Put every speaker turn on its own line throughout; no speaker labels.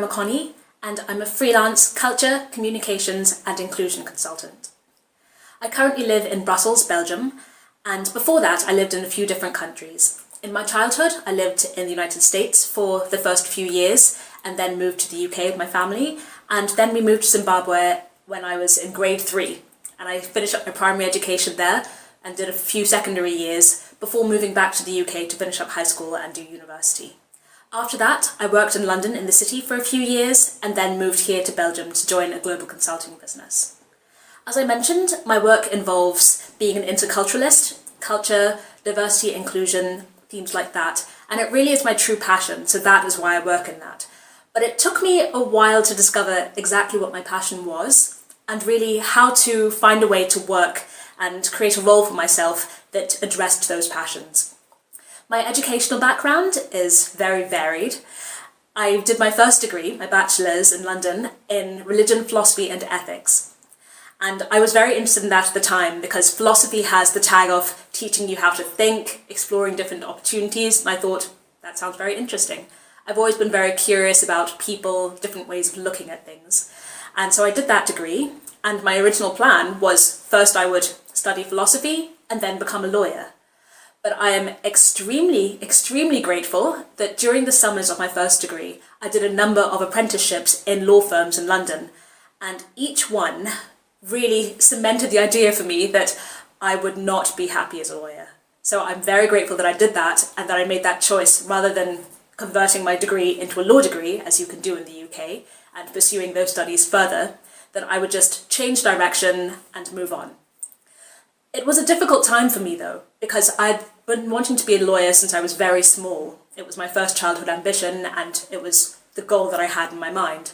Tamara Makoni, and I'm a freelance culture, communications and inclusion consultant. I currently live in Brussels, Belgium, and before that I lived in a few different countries. In my childhood, I lived in the United States for the first few years and then moved to the UK with my family, and then we moved to Zimbabwe when I was in grade 3, and I finished up my primary education there and did a few secondary years before moving back to the UK to finish up high school and do university. After that, I worked in London in the city for a few years and then moved here to Belgium to join a global consulting business. As I mentioned, my work involves being an interculturalist, culture, diversity, inclusion, themes like that, and it really is my true passion, so that is why I work in that. But it took me a while to discover exactly what my passion was and really how to find a way to work and create a role for myself that addressed those passions. My educational background is very varied. I did my first degree, my bachelor's in London, in religion, philosophy and ethics. And I was very interested in that at the time because philosophy has the tag of teaching you how to think, exploring different opportunities, and I thought, that sounds very interesting. I've always been very curious about people, different ways of looking at things. And so I did that degree, and my original plan was first I would study philosophy and then become a lawyer. But I am extremely, extremely grateful that during the summers of my first degree, I did a number of apprenticeships in law firms in London, and each one really cemented the idea for me that I would not be happy as a lawyer. So I'm very grateful that I did that and that I made that choice rather than converting my degree into a law degree, as you can do in the UK, and pursuing those studies further, that I would just change direction and move on. It was a difficult time for me though, because I'd been wanting to be a lawyer since I was very small. It was my first childhood ambition and it was the goal that I had in my mind.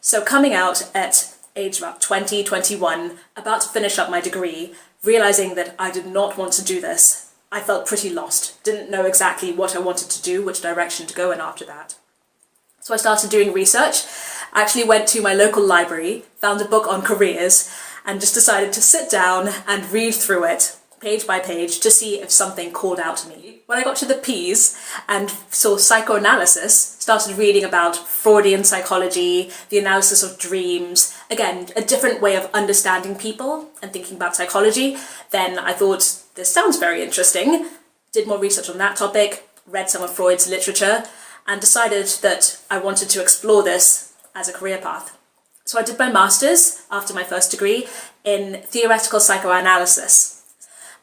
So coming out at age about 20, 21, about to finish up my degree, realising that I did not want to do this, I felt pretty lost, didn't know exactly what I wanted to do, which direction to go in after that. So I started doing research, actually went to my local library, found a book on careers, and just decided to sit down and read through it, page by page, to see if something called out to me. When I got to the P's and saw psychoanalysis, started reading about Freudian psychology, the analysis of dreams, again, a different way of understanding people and thinking about psychology, then I thought, this sounds very interesting, did more research on that topic, read some of Freud's literature, and decided that I wanted to explore this as a career path. So I did my master's after my first degree in theoretical psychoanalysis.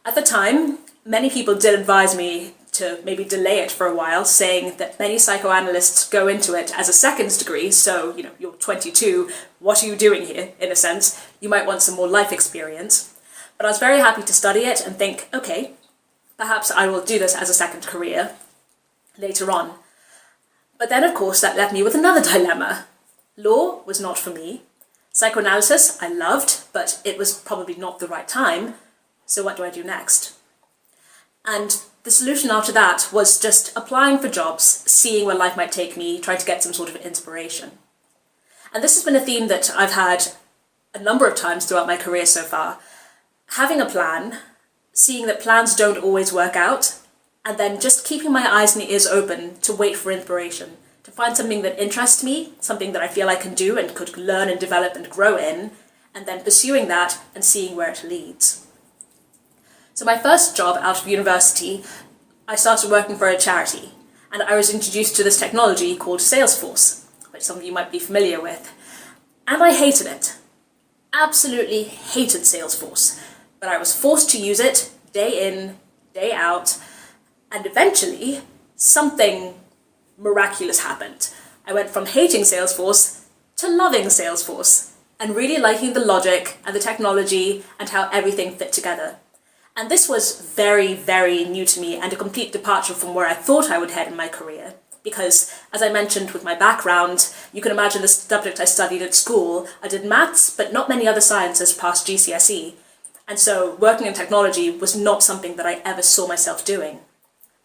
At the time, many people did advise me to maybe delay it for a while, saying that many psychoanalysts go into it as a second degree, so you're 22, what are you doing here, in a sense? You might want some more life experience. But I was very happy to study it and think, okay, perhaps I will do this as a second career later on. But then of course that left me with another dilemma. Law was not for me. Psychoanalysis I loved, but it was probably not the right time. So what do I do next? And the solution after that was just applying for jobs, seeing where life might take me, trying to get some sort of inspiration. And this has been a theme that I've had a number of times throughout my career so far. Having a plan, seeing that plans don't always work out, and then just keeping my eyes and ears open to wait for inspiration, to find something that interests me, something that I feel I can do and could learn and develop and grow in, and then pursuing that and seeing where it leads. So my first job out of university, I started working for a charity, and I was introduced to this technology called Salesforce, which some of you might be familiar with, and I hated it. Absolutely hated Salesforce, but I was forced to use it day in, day out, and eventually something miraculous happened. I went from hating Salesforce to loving Salesforce and really liking the logic and the technology and how everything fit together. And this was very, very new to me and a complete departure from where I thought I would head in my career. Because, as I mentioned with my background, you can imagine the subject I studied at school. I did maths, but not many other sciences past GCSE. And so working in technology was not something that I ever saw myself doing.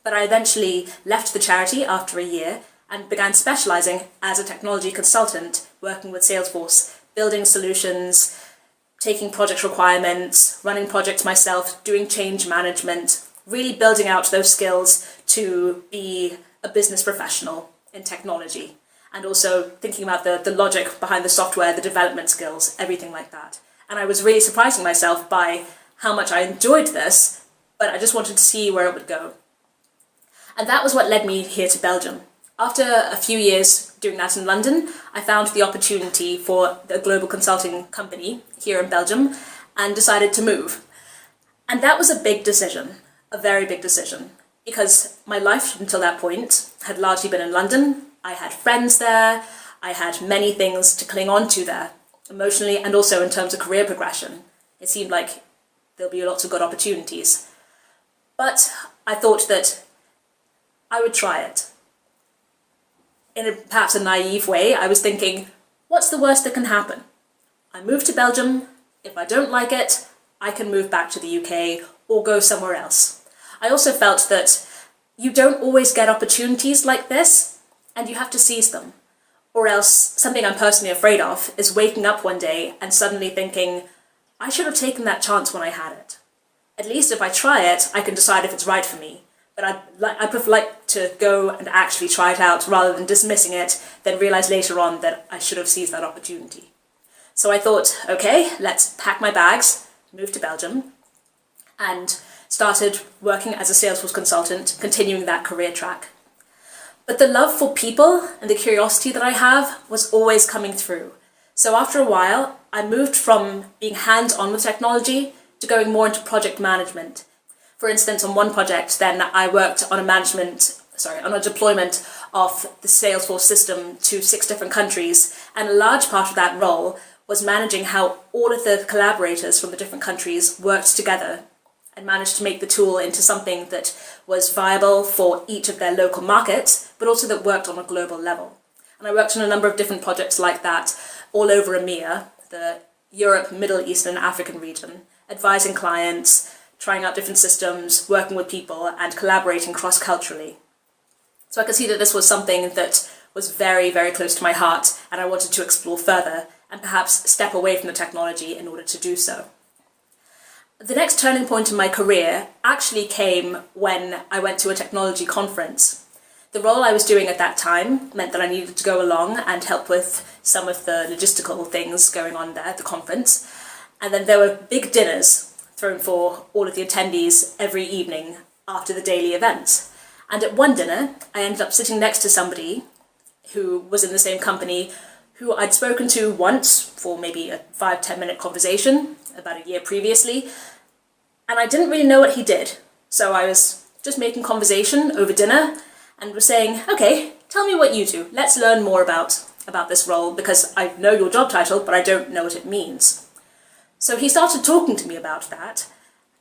But I eventually left the charity after a year and began specialising as a technology consultant, working with Salesforce, building solutions, taking project requirements, running projects myself, doing change management, really building out those skills to be a business professional in technology. and also thinking about the logic behind the software, the development skills, everything like that. And I was really surprising myself by how much I enjoyed this, but I just wanted to see where it would go. And that was what led me here to Belgium. After a few years doing that in London, I found the opportunity for a global consulting company here in Belgium and decided to move. And that was a big decision, a very big decision, because my life until that point had largely been in London. I had friends there, I had many things to cling on to there, emotionally and also in terms of career progression. It seemed like there'll be lots of good opportunities. But I thought that I would try it. In perhaps a naive way, I was thinking, what's the worst that can happen? I move to Belgium, if I don't like it, I can move back to the UK or go somewhere else. I also felt that you don't always get opportunities like this, and you have to seize them. Or else, something I'm personally afraid of is waking up one day and suddenly thinking, I should have taken that chance when I had it. At least if I try it, I can decide if it's right for me. But I prefer like to go and actually try it out rather than dismissing it, then realise later on that I should have seized that opportunity. So I thought, okay, let's pack my bags, move to Belgium, and started working as a Salesforce consultant, continuing that career track. But the love for people and the curiosity that I have was always coming through. So after a while, I moved from being hands-on with technology to going more into project management. For instance, on one project, then I worked on a deployment of the Salesforce system to 6 different countries, and a large part of that role was managing how all of the collaborators from the different countries worked together and managed to make the tool into something that was viable for each of their local markets, but also that worked on a global level. And I worked on a number of different projects like that all over EMEA, the Europe, Middle East and African region, advising clients, trying out different systems, working with people, and collaborating cross-culturally. So I could see that this was something that was very, very close to my heart, and I wanted to explore further, and perhaps step away from the technology in order to do so. The next turning point in my career actually came when I went to a technology conference. The role I was doing at that time meant that I needed to go along and help with some of the logistical things going on there at the conference, and then there were big dinners thrown for all of the attendees every evening after the daily events. And at one dinner, I ended up sitting next to somebody who was in the same company who I'd spoken to once for maybe a 5-10 minute conversation about a year previously, and I didn't really know what he did. So I was just making conversation over dinner and was saying, okay, tell me what you do. Let's learn more about this role, because I know your job title, but I don't know what it means. So he started talking to me about that,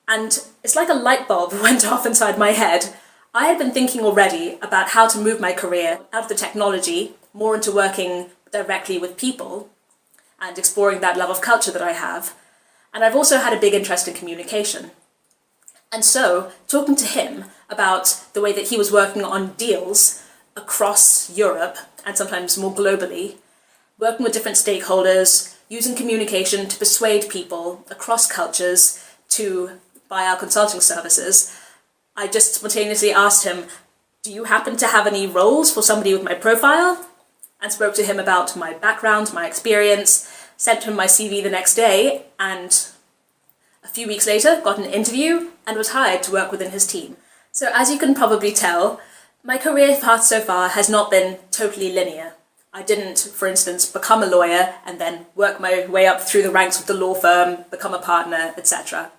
and it's like a light bulb went off inside my head. I had been thinking already about how to move my career out of the technology, more into working directly with people, and exploring that love of culture that I have. And I've also had a big interest in communication. And so, talking to him about the way that he was working on deals across Europe, and sometimes more globally, working with different stakeholders, using communication to persuade people across cultures to buy our consulting services, I just spontaneously asked him, do you happen to have any roles for somebody with my profile? And spoke to him about my background, my experience, sent him my CV the next day, and a few weeks later got an interview and was hired to work within his team. So as you can probably tell, my career path so far has not been totally linear. I didn't, for instance, become a lawyer and then work my way up through the ranks of the law firm, become a partner, etc.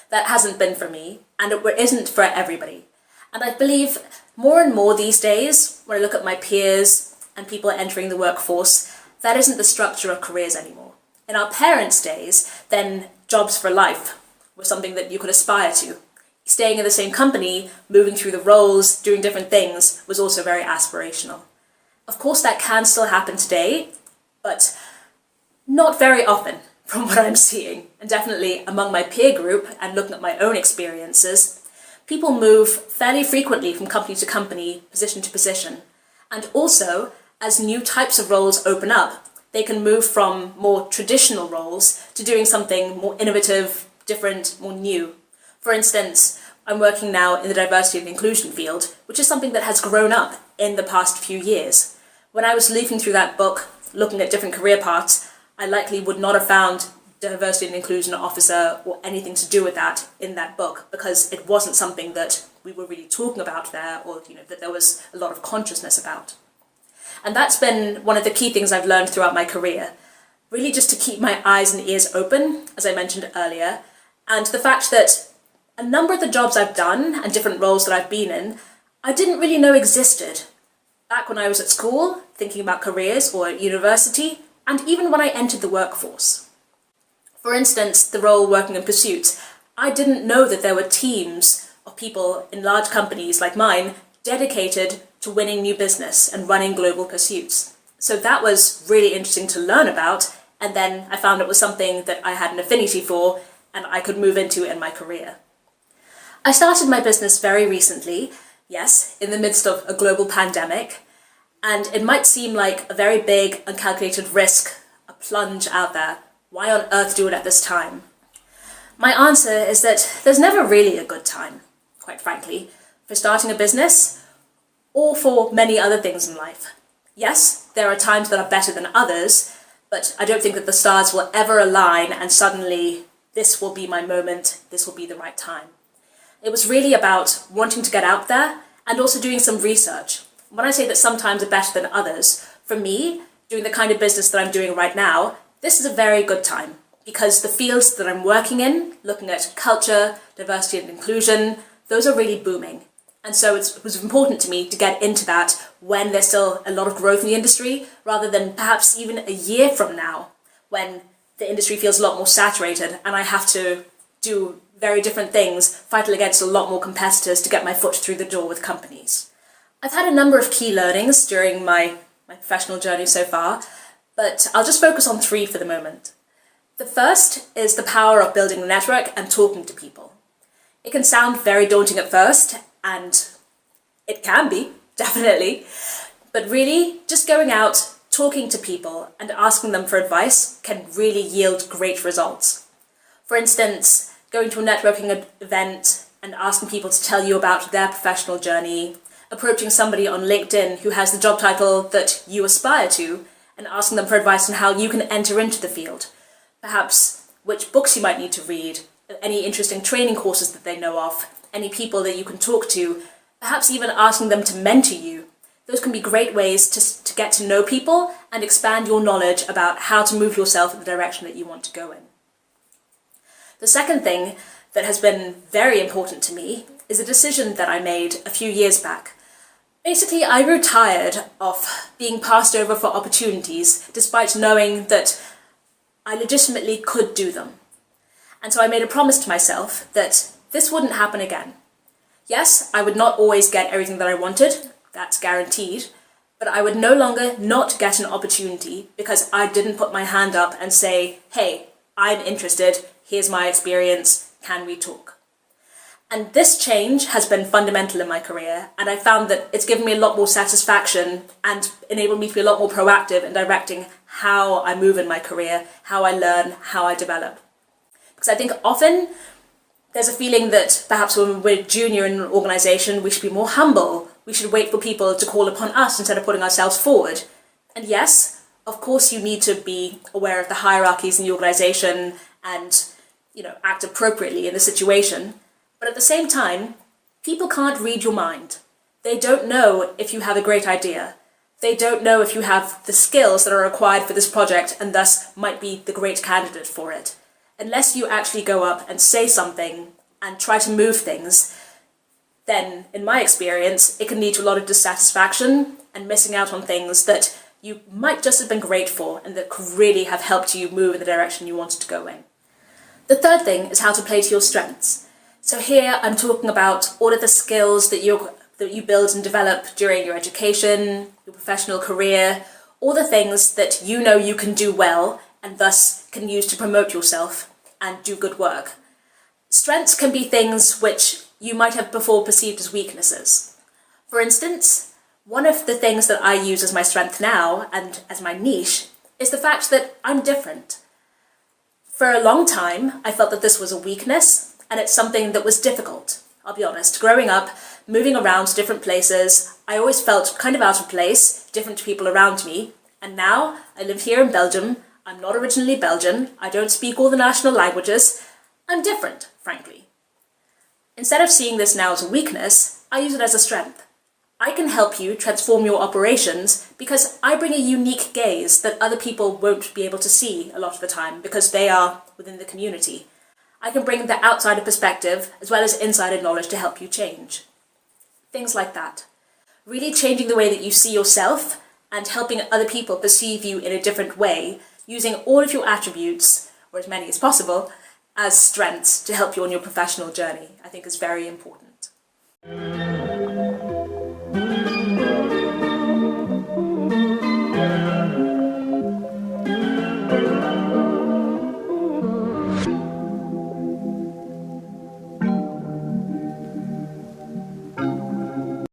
That hasn't been for me, and it isn't for everybody. And I believe more and more these days, when I look at my peers and people entering the workforce, that isn't the structure of careers anymore. In our parents' days, then jobs for life were something that you could aspire to. Staying in the same company, moving through the roles, doing different things was also very aspirational. Of course, that can still happen today, but not very often from what I'm seeing. And definitely among my peer group and looking at my own experiences, people move fairly frequently from company to company, position to position. And also, as new types of roles open up, they can move from more traditional roles to doing something more innovative, different, more new. For instance, I'm working now in the diversity and inclusion field, which is something that has grown up in the past few years. When I was leafing through that book, looking at different career paths, I likely would not have found diversity and inclusion officer or anything to do with that in that book, because it wasn't something that we were really talking about there, or that there was a lot of consciousness about. And that's been one of the key things I've learned throughout my career, really just to keep my eyes and ears open, as I mentioned earlier, and the fact that a number of the jobs I've done and different roles that I've been in, I didn't really know existed. Back when I was at school, thinking about careers, or at university, and even when I entered the workforce. For instance, the role working in pursuits, I didn't know that there were teams of people in large companies like mine dedicated to winning new business and running global pursuits. So that was really interesting to learn about, and then I found it was something that I had an affinity for and I could move into in my career. I started my business very recently, yes, in the midst of a global pandemic, and it might seem like a very big, uncalculated risk, a plunge out there. Why on earth do it at this time? My answer is that there's never really a good time, quite frankly, for starting a business or for many other things in life. Yes, there are times that are better than others, but I don't think that the stars will ever align and suddenly this will be my moment, this will be the right time. It was really about wanting to get out there and also doing some research. When I say that sometimes are better than others, for me, doing the kind of business that I'm doing right now, this is a very good time, because the fields that I'm working in, looking at culture, diversity and inclusion, those are really booming. And so it was important to me to get into that when there's still a lot of growth in the industry, rather than perhaps even a year from now, when the industry feels a lot more saturated and I have to do very different things, fighting against a lot more competitors to get my foot through the door with companies. I've had a number of key learnings during my professional journey so far, but I'll just focus on 3 for the moment. The first is the power of building a network and talking to people. It can sound very daunting at first, and it can be, definitely, but really just going out, talking to people and asking them for advice can really yield great results. For instance, going to a networking event and asking people to tell you about their professional journey, approaching somebody on LinkedIn who has the job title that you aspire to, and asking them for advice on how you can enter into the field. Perhaps which books you might need to read, any interesting training courses that they know of, any people that you can talk to, perhaps even asking them to mentor you. Those can be great ways to get to know people and expand your knowledge about how to move yourself in the direction that you want to go in. The second thing that has been very important to me is a decision that I made a few years back. Basically, I grew tired of being passed over for opportunities despite knowing that I legitimately could do them. And so I made a promise to myself that this wouldn't happen again. Yes, I would not always get everything that I wanted, that's guaranteed, but I would no longer not get an opportunity because I didn't put my hand up and say, hey, I'm interested, here's my experience, can we talk? And this change has been fundamental in my career, and I found that it's given me a lot more satisfaction and enabled me to be a lot more proactive in directing how I move in my career, how I learn, how I develop. Because I think often there's a feeling that perhaps when we're junior in an organisation, we should be more humble. We should wait for people to call upon us instead of putting ourselves forward. And yes, of course you need to be aware of the hierarchies in the organisation and, act appropriately in the situation. But at the same time, people can't read your mind. They don't know if you have a great idea. They don't know if you have the skills that are required for this project and thus might be the great candidate for it. Unless you actually go up and say something and try to move things, then, in my experience, it can lead to a lot of dissatisfaction and missing out on things that you might just have been great for and that could really have helped you move in the direction you wanted to go in. The third thing is how to play to your strengths. So here I'm talking about all of the skills that you build and develop during your education, your professional career, all the things that you know you can do well and thus can use to promote yourself and do good work. Strengths can be things which you might have before perceived as weaknesses. For instance, one of the things that I use as my strength now and as my niche is the fact that I'm different. For a long time, I felt that this was a weakness, and it's something that was difficult. I'll be honest, growing up, moving around to different places, I always felt kind of out of place, different to people around me. And now I live here in Belgium. I'm not originally Belgian. I don't speak all the national languages. I'm different, frankly. Instead of seeing this now as a weakness, I use it as a strength. I can help you transform your operations because I bring a unique gaze that other people won't be able to see a lot of the time because they are within the community. I can bring the outsider perspective as well as insider knowledge to help you change. Things like that. Really changing the way that you see yourself and helping other people perceive you in a different way, using all of your attributes, or as many as possible, as strengths to help you on your professional journey, I think is very important.